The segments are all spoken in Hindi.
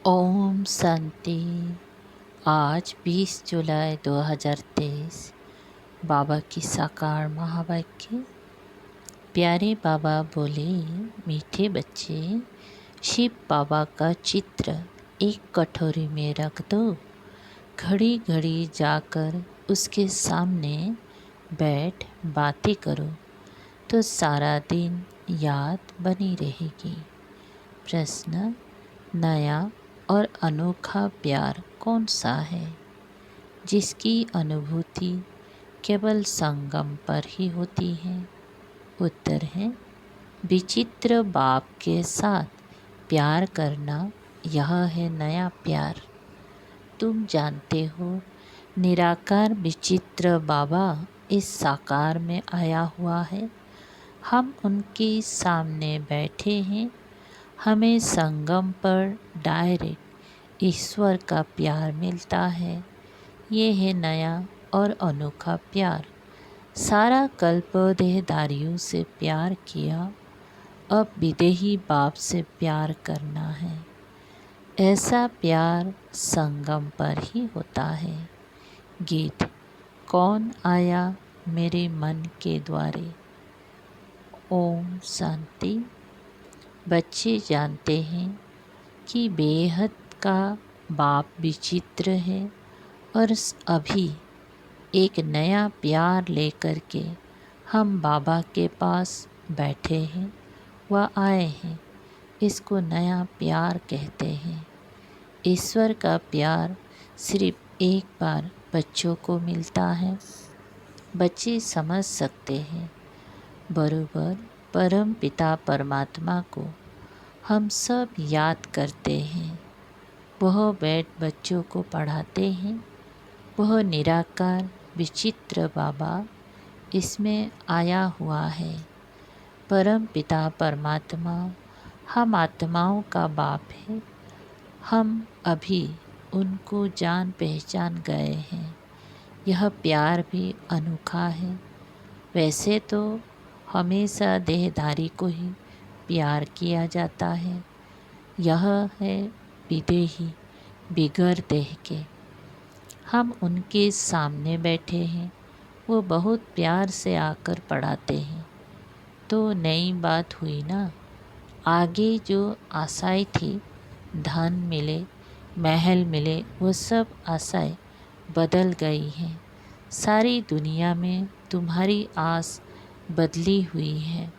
ओम शांति। आज 20 जुलाई 2023 बाबा की साकार महावाक्य। प्यारे बाबा बोले, मीठे बच्चे, शिव बाबा का चित्र एक कटोरी में रख दो। घड़ी घड़ी जाकर उसके सामने बैठ बातें करो तो सारा दिन याद बनी रहेगी। प्रश्न: नया और अनोखा प्यार कौन सा है, जिसकी अनुभूति केवल संगम पर ही होती है? उत्तर है, विचित्र बाप के साथ प्यार करना, यह है नया प्यार। तुम जानते हो, निराकार विचित्र बाबा इस साकार में आया हुआ है। हम उनके सामने बैठे हैं। हमें संगम पर डायरेक्ट ईश्वर का प्यार मिलता है। ये है नया और अनोखा प्यार। सारा कल्प देहधारियों से प्यार किया, अब विदेही बाप से प्यार करना है। ऐसा प्यार संगम पर ही होता है। गीत: कौन आया मेरे मन के द्वारे। ओम शांति। बच्चे जानते हैं कि बेहद का बाप विचित्र है और अभी एक नया प्यार लेकर के हम बाबा के पास बैठे हैं व आए हैं। इसको नया प्यार कहते हैं। ईश्वर का प्यार सिर्फ एक बार बच्चों को मिलता है। बच्चे समझ सकते हैं। बरोबर परम पिता परमात्मा को हम सब याद करते हैं। वह बैठ बच्चों को पढ़ाते हैं। वह निराकार विचित्र बाबा इसमें आया हुआ है। परम पिता परमात्मा हम आत्माओं का बाप है। हम अभी उनको जान पहचान गए हैं। यह प्यार भी अनोखा है। वैसे तो हमेशा देहधारी को ही प्यार किया जाता है। यह है विदेही, बिगर देह के। हम उनके सामने बैठे हैं। वो बहुत प्यार से आकर पढ़ाते हैं। तो नई बात हुई ना। आगे जो आशाएं थी, धन मिले, महल मिले, वो सब आशाएं बदल गई हैं। सारी दुनिया में तुम्हारी आस बदली हुई है।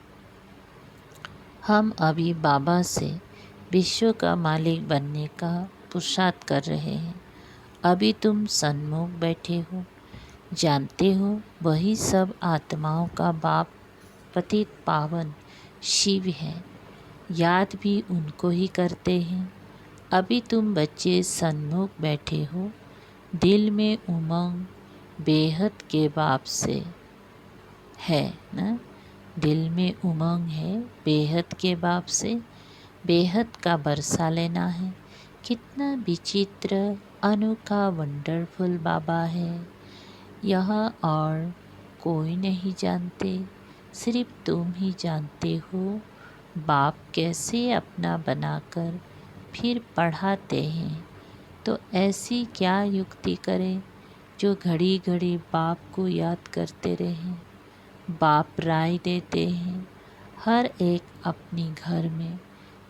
हम अभी बाबा से विश्व का मालिक बनने का पुरुषार्थ कर रहे हैं। अभी तुम सन्मुख बैठे हो। जानते हो, वही सब आत्माओं का बाप पतित पावन शिव है। याद भी उनको ही करते हैं। अभी तुम बच्चे सन्मुख बैठे हो। दिल में उमंग बेहद के बाप से है ना। दिल में उमंग है बेहद के बाप से। बेहद का बरसा लेना है। कितना विचित्र अनोखा वंडरफुल बाबा है। यह और कोई नहीं जानते, सिर्फ तुम ही जानते हो। बाप कैसे अपना बनाकर फिर पढ़ाते हैं। तो ऐसी क्या युक्ति करें जो घड़ी घड़ी बाप को याद करते रहें। बाप राय देते हैं, हर एक अपनी घर में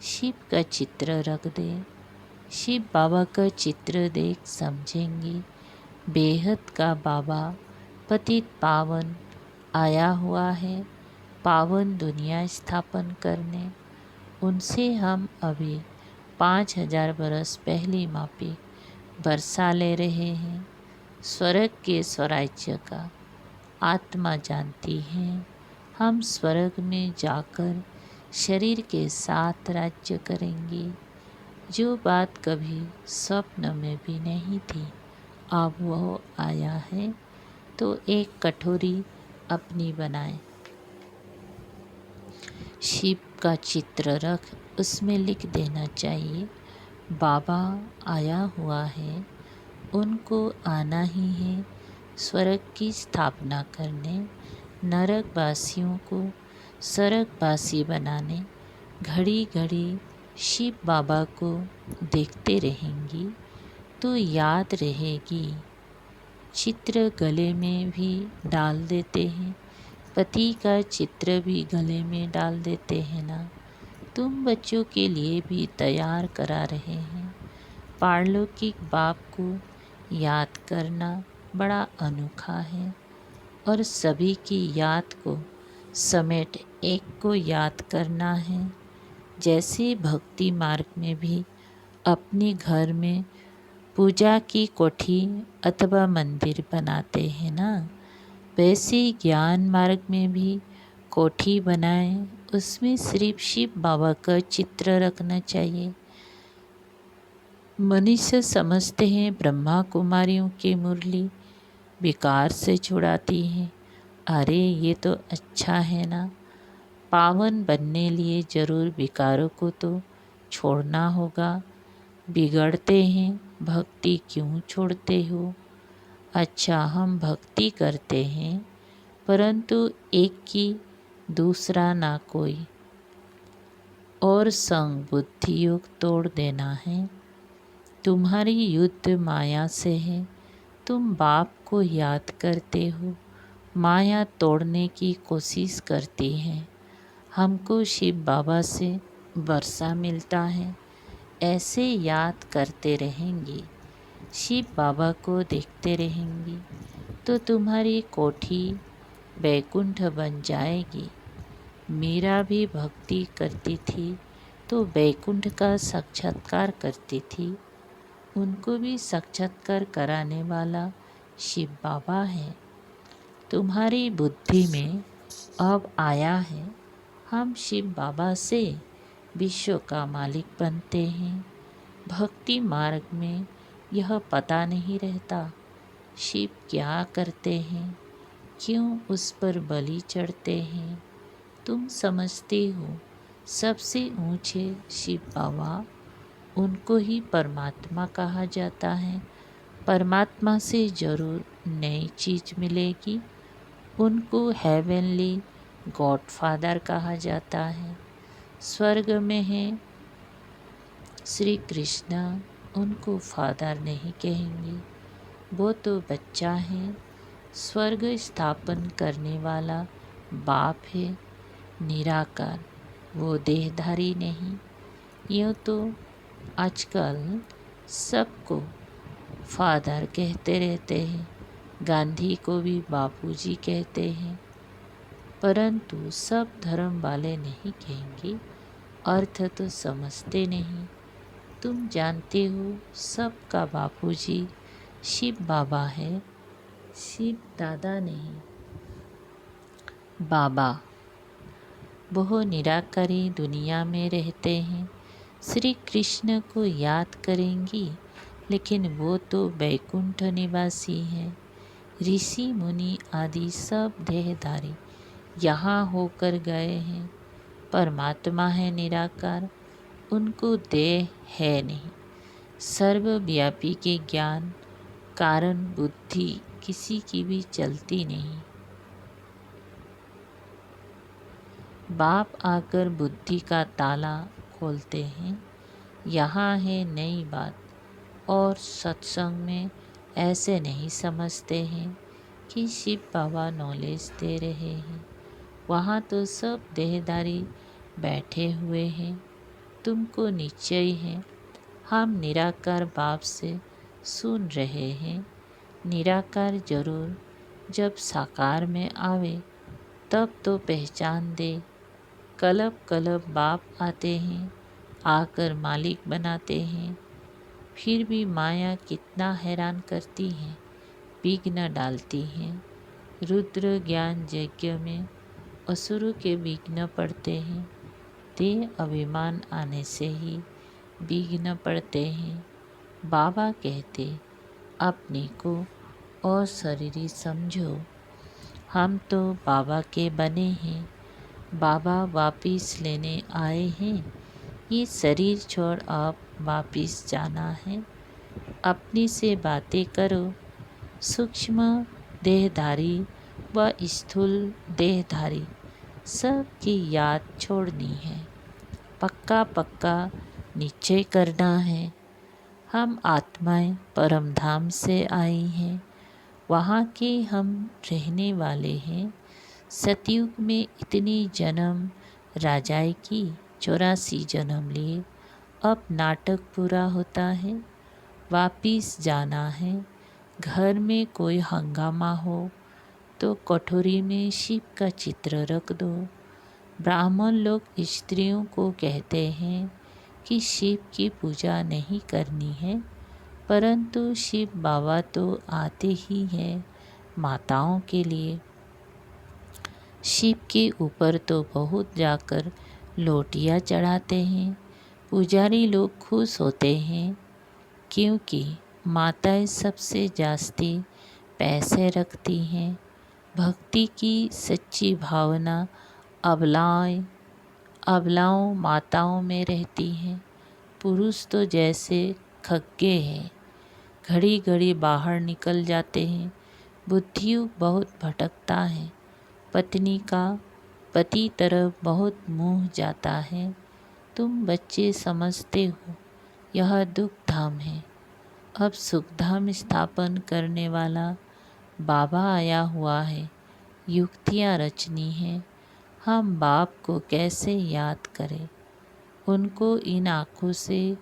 शिव का चित्र रख दे। शिव बाबा का चित्र देख समझेंगे बेहद का बाबा पतित पावन आया हुआ है, पावन दुनिया स्थापन करने। उनसे हम अभी 5000 बरस पहली मापी बरसा ले रहे हैं। स्वर्ग के स्वराज्य का आत्मा जानती है। हम स्वर्ग में जाकर शरीर के साथ राज्य करेंगे। जो बात कभी स्वप्न में भी नहीं थी, अब वह आया है। तो एक कटोरी अपनी बनाए, शिव का चित्र रख, उसमें लिख देना चाहिए, बाबा आया हुआ है। उनको आना ही है स्वर्ग की स्थापना करने, नरकवासियों को स्वर्गवासी बनाने। घड़ी घड़ी शिव बाबा को देखते रहेंगी तो याद रहेगी। चित्र गले में भी डाल देते हैं, पति का चित्र भी गले में डाल देते हैं ना। तुम बच्चों के लिए भी तैयार करा रहे हैं। पारलौकिक बाप को याद करना बड़ा अनोखा है और सभी की याद को समेट एक को याद करना है। जैसे भक्ति मार्ग में भी अपने घर में पूजा की कोठी अथवा मंदिर बनाते हैं ना, वैसे ज्ञान मार्ग में भी कोठी बनाएं, उसमें सिर्फ शिव बाबा का चित्र रखना चाहिए। मनुष्य समझते हैं ब्रह्मा कुमारियों की मुरली विकार से छुड़ाती है। अरे ये तो अच्छा है ना। पावन बनने लिए जरूर विकारों को तो छोड़ना होगा। बिगड़ते हैं, भक्ति क्यों छोड़ते हो? अच्छा हम भक्ति करते हैं, परंतु एक की दूसरा ना कोई, और संग बुद्धि योग तोड़ देना है। तुम्हारी युद्ध माया से है, तुम बाप को याद करते हो, माया तोड़ने की कोशिश करती है। हमको शिव बाबा से वर्षा मिलता है, ऐसे याद करते रहेंगी, शिव बाबा को देखते रहेंगी तो तुम्हारी कोठी बैकुंठ बन जाएगी। मीरा भी भक्ति करती थी तो बैकुंठ का साक्षात्कार करती थी। उनको भी साक्षात्कार कराने वाला शिव बाबा है। तुम्हारी बुद्धि में अब आया है, हम शिव बाबा से विश्व का मालिक बनते हैं। भक्ति मार्ग में यह पता नहीं रहता शिव क्या करते हैं, क्यों उस पर बलि चढ़ते हैं। तुम समझते हो सबसे ऊंचे शिव बाबा, उनको ही परमात्मा कहा जाता है। परमात्मा से जरूर नई चीज़ मिलेगी। उनको हेवनली गॉडफादर कहा जाता है। स्वर्ग में है श्री कृष्ण, उनको फादर नहीं कहेंगे, वो तो बच्चा है। स्वर्ग स्थापन करने वाला बाप है निराकार, वो देहधारी नहीं। यूँ तो आजकल सबको फादर कहते रहते हैं, गांधी को भी बापूजी कहते हैं, परंतु सब धर्म वाले नहीं कहेंगे, अर्थ तो समझते नहीं। तुम जानते हो सबका बापूजी शिव बाबा है, शिव दादा नहीं, बाबा। वो निराकारी दुनिया में रहते हैं, श्री कृष्ण को याद करेंगी, लेकिन वो तो बैकुंठ निवासी हैं। ऋषि मुनि आदि सब देहधारी यहाँ होकर गए हैं। परमात्मा है निराकार, उनको देह है नहीं। सर्वव्यापी के ज्ञान कारण बुद्धि किसी की भी चलती नहीं। बाप आकर बुद्धि का ताला खोलते हैं। यहाँ है नई बात, और सत्संग में ऐसे नहीं समझते हैं कि शिव बाबा नॉलेज दे रहे हैं। वहाँ तो सब देहधारी बैठे हुए हैं। तुमको निश्चय है हम निराकार बाप से सुन रहे हैं। निराकार जरूर जब साकार में आवे तब तो पहचान दे। कलब कलब बाप आते हैं, आकर मालिक बनाते हैं। फिर भी माया कितना हैरान करती है, विघ्न डालती हैं। रुद्र ज्ञान यज्ञ में असुरों के विघ्न पड़ते हैं। देह अभिमान आने से ही विघ्न पड़ते हैं। बाबा कहते अपने को और शरीरी समझो, हम तो बाबा के बने हैं, बाबा वापिस लेने आए हैं। ये शरीर छोड़ अब वापिस जाना है। अपनी से बातें करो, सूक्ष्म देहधारी व स्थूल देहधारी सब की याद छोड़नी है। पक्का पक्का निश्चय करना है। हम आत्माएं परम धाम से आई हैं, वहाँ के हम रहने वाले हैं। सतयुग में इतनी जन्म राजाई की 84 जन्म लिए। अब नाटक पूरा होता है, वापिस जाना है। घर में कोई हंगामा हो तो कटोरी में शिव का चित्र रख दो। ब्राह्मण लोग स्त्रियों को कहते हैं कि शिव की पूजा नहीं करनी है, परंतु शिव बाबा तो आते ही हैं माताओं के लिए। शिव के ऊपर तो बहुत जाकर लोटियाँ चढ़ाते हैं। पुजारी लोग खुश होते हैं क्योंकि माताएं सबसे जास्ती पैसे रखती हैं। भक्ति की सच्ची भावना अबलाओं माताओं में रहती हैं। पुरुष तो जैसे खग्गे हैं, घड़ी घड़ी बाहर निकल जाते हैं। बुद्धियुग बहुत भटकता है। पत्नी का पति तरफ बहुत मुँह जाता है। तुम बच्चे समझते हो यह दुख धाम है। अब सुखधाम स्थापन करने वाला बाबा आया हुआ है। युक्तियाँ रचनी हैं। हम बाप को कैसे याद करें? उनको इन आँखों से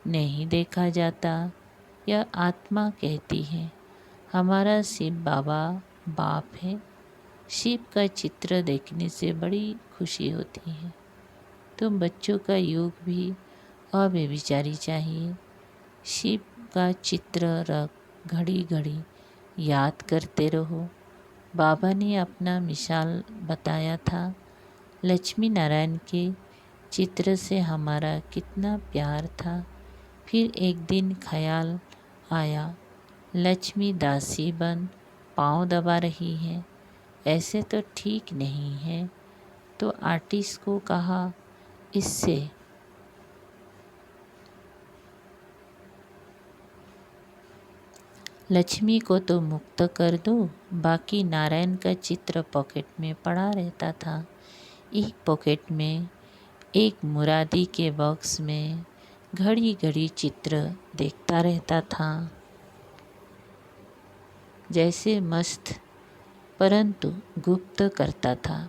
नहीं देखा जाता। यह आत्मा कहती है हमारा शिव बाबा बाप है। शिव का चित्र देखने से बड़ी खुशी होती है। तुम बच्चों का योग भी अव्यभिचारी चाहिए। शिव का चित्र रख घड़ी घड़ी याद करते रहो। बाबा ने अपना मिसाल बताया था। लक्ष्मी नारायण के चित्र से हमारा कितना प्यार था। फिर एक दिन ख्याल आया लक्ष्मी दासी बन पाँव दबा रही है, ऐसे तो ठीक नहीं है। तो आर्टिस्ट को कहा इससे लक्ष्मी को तो मुक्त कर दो। बाकी नारायण का चित्र पॉकेट में पड़ा रहता था। एक पॉकेट में एक मुरादी के बॉक्स में घड़ी घड़ी चित्र देखता रहता था, जैसे मस्त, परंतु गुप्त करता था।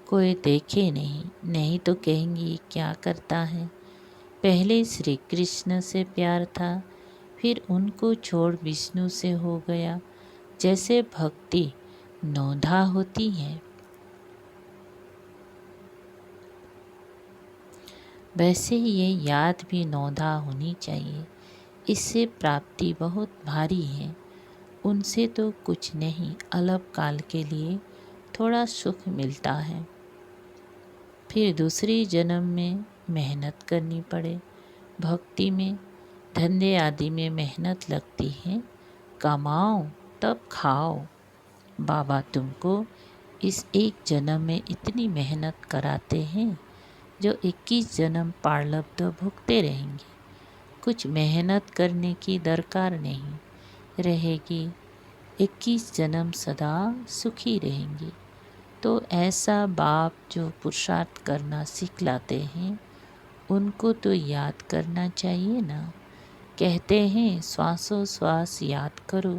कोई देखे नहीं तो कहेंगी क्या करता है। पहले श्री कृष्ण से प्यार था, फिर उनको छोड़ विष्णु से हो गया। जैसे भक्ति नौधा होती है, वैसे ये याद भी नौधा होनी चाहिए। इससे प्राप्ति बहुत भारी है। उनसे तो कुछ नहीं, अल्प काल के लिए थोड़ा सुख मिलता है, फिर दूसरे जन्म में मेहनत करनी पड़े। भक्ति में धंधे आदि में मेहनत लगती है। कमाओ तब खाओ। बाबा तुमको इस एक जन्म में इतनी मेहनत कराते हैं जो 21 जन्म प्रारब्ध भुगते रहेंगे। कुछ मेहनत करने की दरकार नहीं रहेगी। 21 जन्म सदा सुखी रहेंगे। तो ऐसा बाप जो पुरुषार्थ करना सिखलाते हैं, उनको तो याद करना चाहिए ना। कहते हैं श्वासों श्वास याद करो।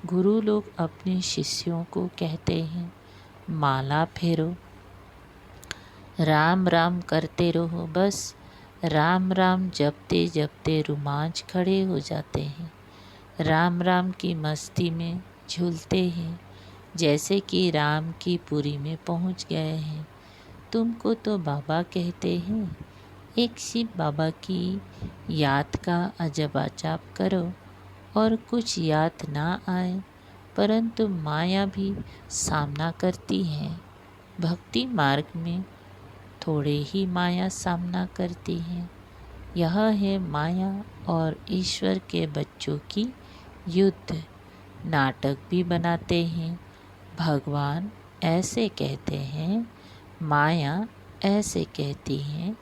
गुरु लोग अपने शिष्यों को कहते हैं माला फेरो, राम राम करते रहो। बस राम राम जपते जपते रोमांच खड़े हो जाते हैं। राम राम की मस्ती में झूलते हैं, जैसे कि राम की पुरी में पहुंच गए हैं। तुमको तो बाबा कहते हैं। एक शिव बाबा की याद का अजब जाप करो और कुछ याद ना आए, परंतु माया भी सामना करती है। भक्ति मार्ग में थोड़े ही माया सामना करती है। यह है माया और ईश्वर के बच्चों की युद्ध। नाटक भी बनाते हैं। भगवान ऐसे कहते हैं, माया ऐसे कहती है।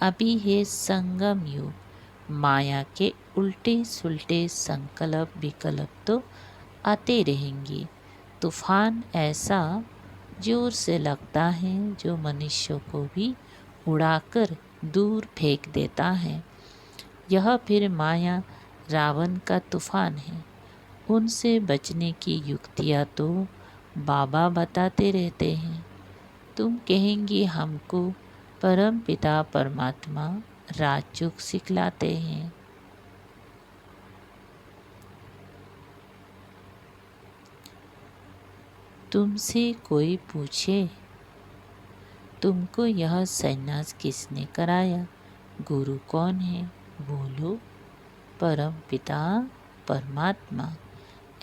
अभी है संगम युग। माया के उल्टे सुलटे संकल्प विकल्प तो आते रहेंगे। तूफान ऐसा जोर से लगता है जो मनुष्यों को भी उड़ाकर दूर फेंक देता है। यह फिर माया रावण का तूफान है। उनसे बचने की युक्तियाँ तो बाबा बताते रहते हैं। तुम कहेंगी हमको परम पिता परमात्मा राजयोग सिखलाते हैं। तुमसे कोई पूछे तुमको यह संन्यास किसने कराया, गुरु कौन है, बोलो परम पिता परमात्मा।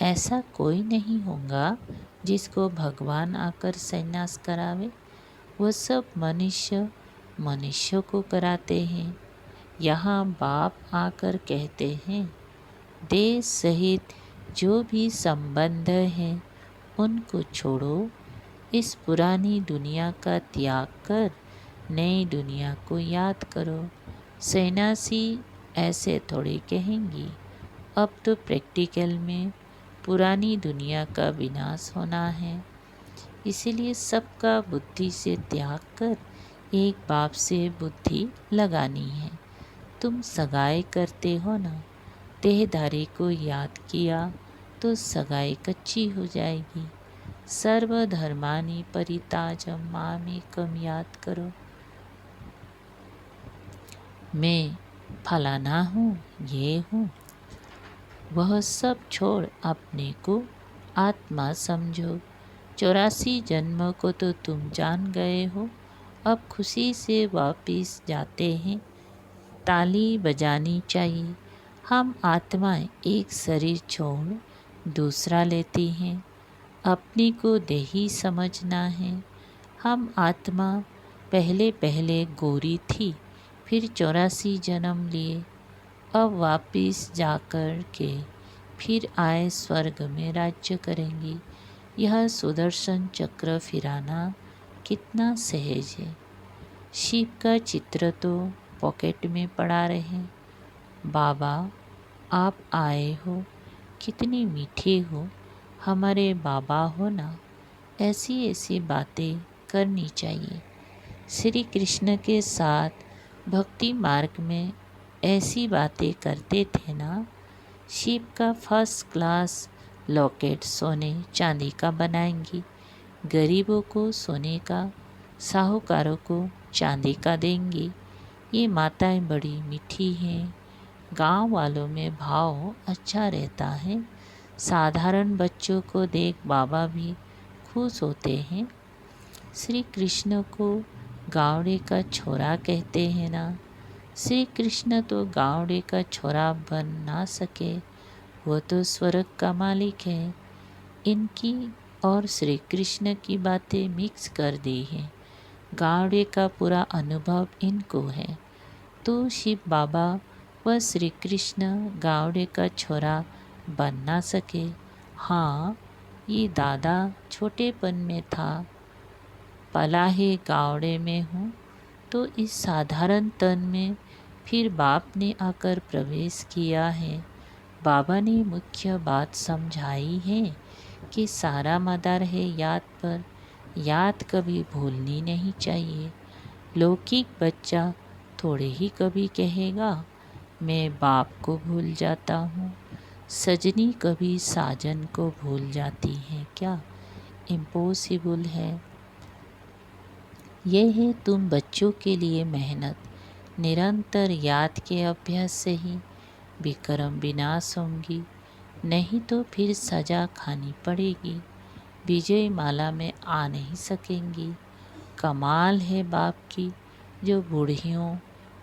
ऐसा कोई नहीं होगा जिसको भगवान आकर संन्यास करावे। वह सब मनुष्य को कराते हैं। यहाँ बाप आकर कहते हैं, देह सहित जो भी संबंध है उनको छोड़ो। इस पुरानी दुनिया का त्याग कर नई दुनिया को याद करो। सन्यासी ऐसे थोड़ी कहेंगी। अब तो प्रैक्टिकल में पुरानी दुनिया का विनाश होना है। इसीलिए सबका बुद्धि से त्याग कर एक बाप से बुद्धि लगानी है। तुम सगाई करते हो ना, देहधारी को याद किया तो सगाई कच्ची हो जाएगी। सर्वधर्मानि परित्याज्य मामेकं याद करो। मैं फलाना हूँ, ये हूँ, वह सब छोड़ अपने को आत्मा समझो। 84 जन्म को तो तुम जान गए हो। अब खुशी से वापिस जाते हैं। ताली बजानी चाहिए। हम आत्माएं एक शरीर छोड़ दूसरा लेती हैं। अपनी को देही समझना है। हम आत्मा पहले गोरी थी, फिर 84 जन्म लिए। अब वापिस जाकर के फिर आए स्वर्ग में राज्य करेंगी। यह सुदर्शन चक्र फिराना कितना सहज है। शिव का चित्र तो पॉकेट में पड़ा रहे। बाबा आप आए हो, कितनी मीठे हो, हमारे बाबा हो ना। ऐसी बातें करनी चाहिए। श्री कृष्ण के साथ भक्ति मार्ग में ऐसी बातें करते थे ना। शिव का फर्स्ट क्लास लॉकेट सोने चांदी का बनाएंगी। गरीबों को सोने का, साहूकारों को चांदी का देंगी। ये माताएं बड़ी मीठी हैं। गांव वालों में भाव अच्छा रहता है। साधारण बच्चों को देख बाबा भी खुश होते हैं। श्री कृष्ण को गावड़े का छोरा कहते हैं ना। श्री कृष्ण तो गावड़े का छोरा बन ना सके, वो तो स्वर्ग का मालिक है। इनकी और श्री कृष्ण की बातें मिक्स कर दी हैं। गावड़े का पूरा अनुभव इनको है। तो शिव बाबा व श्री कृष्ण गावड़े का छोरा बन ना सके। हाँ, ये दादा छोटेपन में था, पला है गावड़े में हूँ, तो इस साधारण तन में फिर बाप ने आकर प्रवेश किया है। बाबा ने मुख्य बात समझाई है कि सारा मदार है याद पर। याद कभी भूलनी नहीं चाहिए। लौकिक बच्चा थोड़े ही कभी कहेगा मैं बाप को भूल जाता हूँ। सजनी कभी साजन को भूल जाती है क्या? इम्पॉसिबल है। यह है तुम बच्चों के लिए मेहनत। निरंतर याद के अभ्यास से ही विक्रम विनाश होंगी, नहीं तो फिर सजा खानी पड़ेगी। विजय माला में आ नहीं सकेंगी। कमाल है बाप की, जो बूढ़ियों,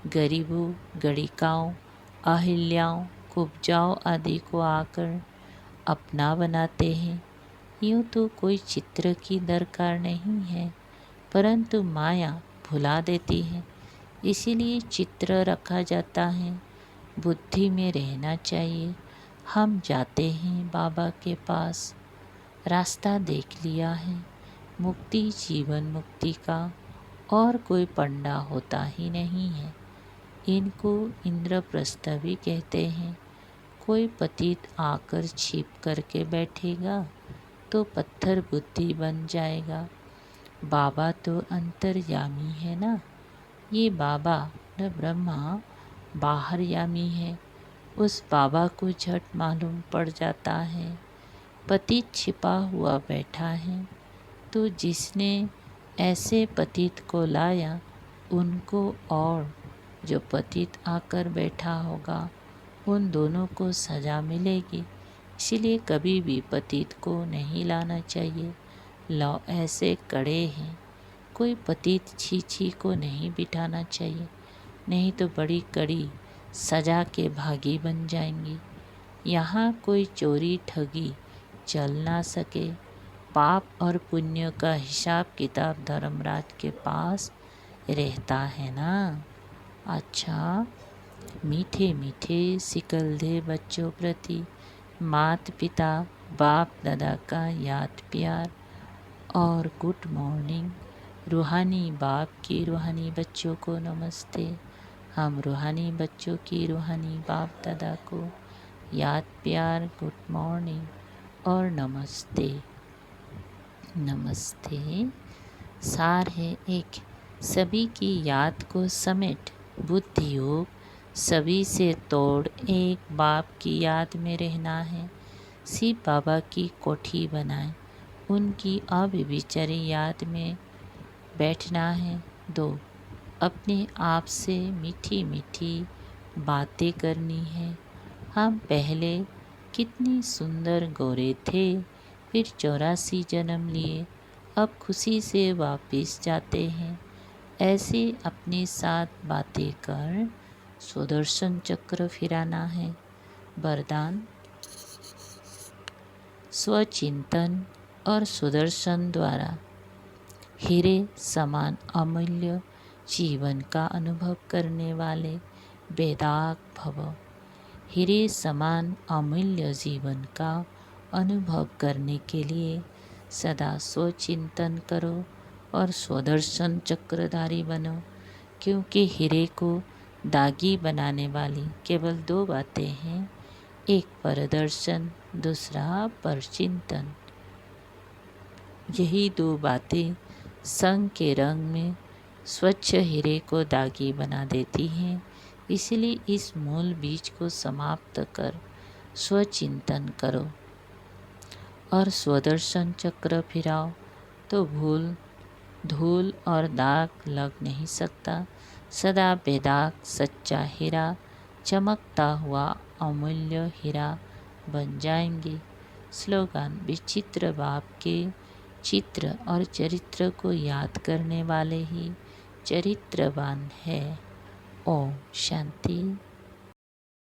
गरीबों, गणिकाओं, अहिल्याओं, कुब्जाओं आदि को आकर अपना बनाते हैं। यूँ तो कोई चित्र की दरकार नहीं है, परंतु माया भुला देती है, इसीलिए चित्र रखा जाता है। बुद्धि में रहना चाहिए। हम जाते हैं बाबा के पास, रास्ता देख लिया है। मुक्ति जीवन मुक्ति का और कोई पंडा होता ही नहीं है। इनको इंद्रप्रस्थ भी कहते हैं। कोई पतित आकर छिप करके बैठेगा तो पत्थर बुद्धि बन जाएगा। बाबा तो अंतर्यामी है ना। ये बाबा अखंड ब्रह्मा बाहर यामी है, उस बाबा को झट मालूम पड़ जाता है। पतित छिपा हुआ बैठा है, तो जिसने ऐसे पतित को लाया उनको और जो पतित आकर बैठा होगा उन दोनों को सज़ा मिलेगी। इसलिए कभी भी पतित को नहीं लाना चाहिए। लौ ऐसे कड़े हैं, कोई पतित छी को नहीं बिठाना चाहिए, नहीं तो बड़ी कड़ी सज़ा के भागी बन जाएंगी। यहाँ कोई चोरी ठगी चल ना सके। पाप और पुण्य का हिसाब किताब धर्मराज के पास रहता है ना। अच्छा, मीठे मीठे सिकलदे बच्चों प्रति माता पिता बाप दादा का याद प्यार और गुड मॉर्निंग। रूहानी बाप की रूहानी बच्चों को नमस्ते। हम रूहानी बच्चों की रूहानी बाप दादा को याद प्यार, गुड मॉर्निंग और नमस्ते। नमस्ते सार है एक, सभी की याद को समेट बुद्धि योग सभी से तोड़, एक बाप की याद में रहना है। शिव बाबा की कोठी बनाए, उनकी अविचारी याद में बैठना है। 2, अपने आप से मीठी मीठी बातें करनी है। हम पहले कितनी सुंदर गोरे थे, फिर 84 जन्म लिए, अब खुशी से वापस जाते हैं। ऐसे अपने साथ बातें कर सुदर्शन चक्र फिराना है। वरदान, स्वचिंतन और सुदर्शन द्वारा हीरे समान अमूल्य जीवन का अनुभव करने वाले वेदाक भव। हीरे समान अमूल्य जीवन का अनुभव करने के लिए सदा स्वचिंतन करो और स्वदर्शन चक्रधारी बनो, क्योंकि हीरे को दागी बनाने वाली केवल 2 बातें हैं, एक परदर्शन, दूसरा परचिंतन। यही 2 बातें संग के रंग में स्वच्छ हीरे को दागी बना देती हैं। इसलिए इस मूल बीज को समाप्त कर स्वचिंतन करो और स्वदर्शन चक्र फिराओ, तो धूल और दाग लग नहीं सकता। सदा बेदाग सच्चा हीरा, चमकता हुआ अमूल्य हीरा बन जाएंगे। स्लोगन, विचित्र बाप के चित्र और चरित्र को याद करने वाले ही चरित्रवान है। ओम शांति।